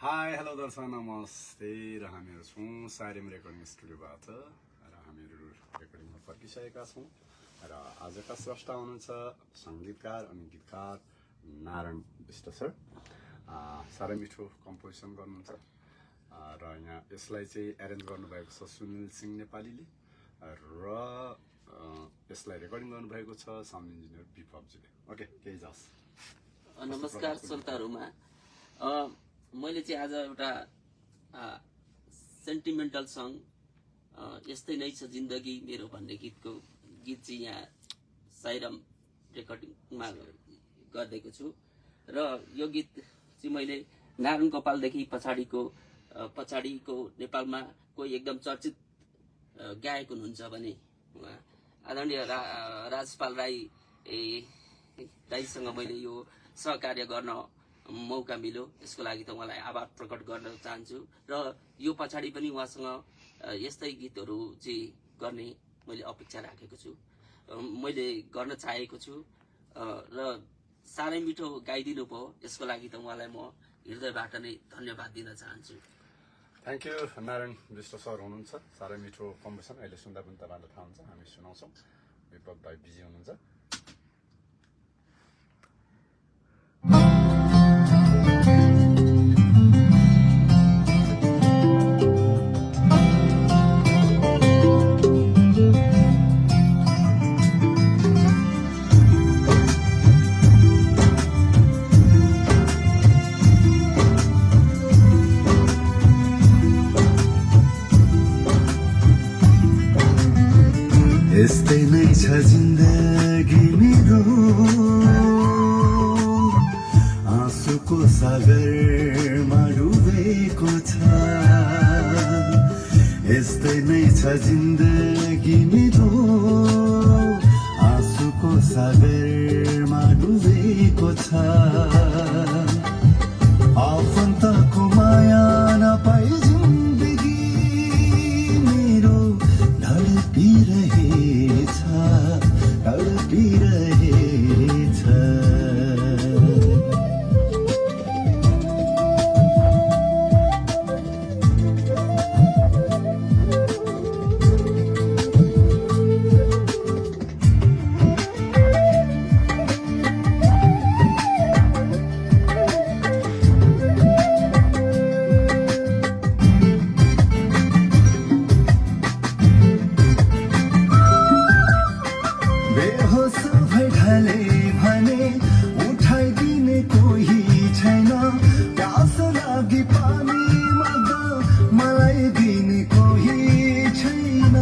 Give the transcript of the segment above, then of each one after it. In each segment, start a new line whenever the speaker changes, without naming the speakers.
Hi hello दर्शक नमस्ते र हामीहरू छौँ सारेम रेकर्डिङ स्टुडियोबाट र हामीहरू रेकर्डिङमा फर्किसकेका छौँ र आजका स्रष्टा हुनुहुन्छ सङ्गीतकार अनि गीतकार नारायण विष्ट सर। साह्रै मिठो कम्पोजिसन गर्नुहुन्छ र यहाँ यसलाई चाहिँ एरेन्ज गर्नुभएको छ सुनिल सिंह नेपालीले र यसलाई रेकर्डिङ गर्नुभएको छ साउन्ड इन्जिनियर विप्लवजीले। ओके केही जाओस्।
नमस्कार श्रोताहरूमा, मैले चाहिँ आज एउटा सेन्टिमेन्टल सङ यस्तै नै छ जिन्दगी मेरो भन्ने गीत चाहिँ यहाँ साइरम रेकर्डिङमा गरिदिएको छु र यो गीत चाहिँ मैले नारायण गोपालदेखि पछाडिको नेपालमा कोही एकदम चर्चित गायक हुनुहुन्छ भने आदरणीय राजपाल राईसँग मैले यो सहकार्य गर्न मौका मिल्यो। यसको लागि त उहाँलाई आभार प्रकट गर्न चाहन्छु र यो पछाडि पनि उहाँसँग यस्तै गीतहरू चाहिँ गर्ने मैले अपेक्षा राखेको छु, मैले गर्न चाहेको छु र साह्रै मिठो गाइदिनु भयो। यसको लागि त उहाँलाई म हृदयबाट नै धन्यवाद दिन चाहन्छु।
Thank you. Narayan Bisht sir हुनुहुन्छ, साह्रै मिठो कम्पोजिसन। अहिले सुन्दा पनि तपाईँलाई थाहा हुन्छ, हामी सुनाउँछौँ। विप्लव भाइ बिजी हुनुहुन्छ।
यस्तै नै छ जिन्दगी मेरो, आँसुको सागरमा डुबेको छ। यस्तै नै छ जिन्दगी मेरो, आँसुको सागरमा डुबेको छ। आफन्तको माया नपाई जिन्दगी मेरो ढल्किरहेछ। बेहोस भइढले भने उठाइदिने कोही छैन, प्यास लागि पानी माग्दा मलाई दिने कोही छैन।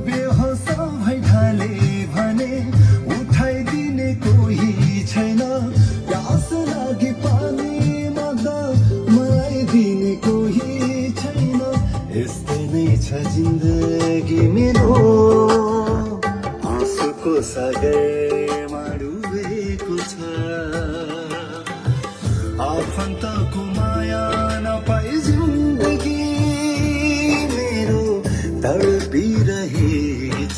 बेहोस भइढले भने उठाइदिने कोही छैन, प्यास लागि पानी माग्दा मलाई दिने कोही छैन। यस्तै नै छ जिन्दगी मेरो, आँसुको सागरमा डुबेको छ। आफन्तको माया नपाई जिन्दगी मेरो तडपिरहेछ।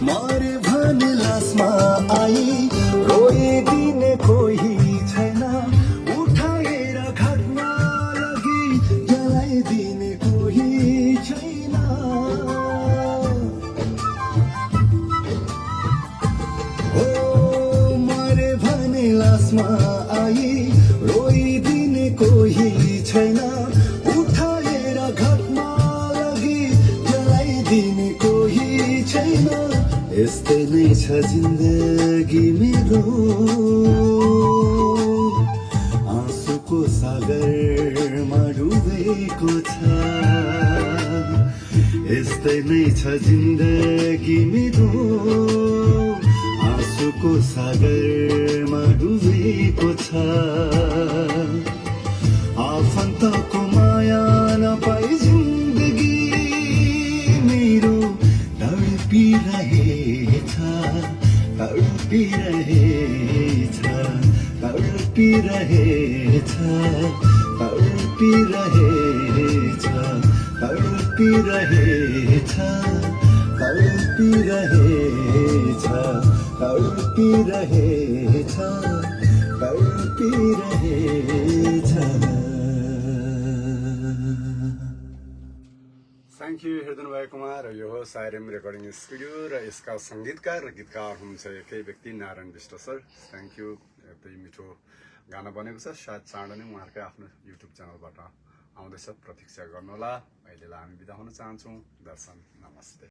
मरे भने लासमा आई रोइदिने कोही छैन, उठाएर घरमा लगी जलाइदिने कोही छैन। मरे भने लासमा आई रोइदिने कोही छैन, उठाएर घरमा लगी जलाइदिने कोही छैन। यस्तै नै छ जिन्दगी मेरो, आँसुको सागरमा डुबेको छ। यस्तै नै छ जिन्दगी मेरो, आँसुको सागरमा डुबेको छ। आफन्तको माया नपाई जिन्दगी तडपिरहेछ तडपिरहेछ तडपिरहेछ तडपिरहेछ तडपिरहेछ तडपिरहेछ
थ्याङ्क यू हेरिदिनु भएकोमा र यो हो साइरेम रेकर्डिङ स्टुडियो र यसका सङ्गीतकार र गीतकार हुनुहुन्छ एकै व्यक्ति Narayan Bisht sir. Thank you. एकदमै मिठो गाना बनेको छ, सायद चाँडो नै उहाँहरूकै आफ्नो युट्युब च्यानलबाट आउँदैछ, प्रतीक्षा गर्नुहोला। अहिलेलाई हामी बिदा हुन चाहन्छौँ। दर्शन नमस्ते।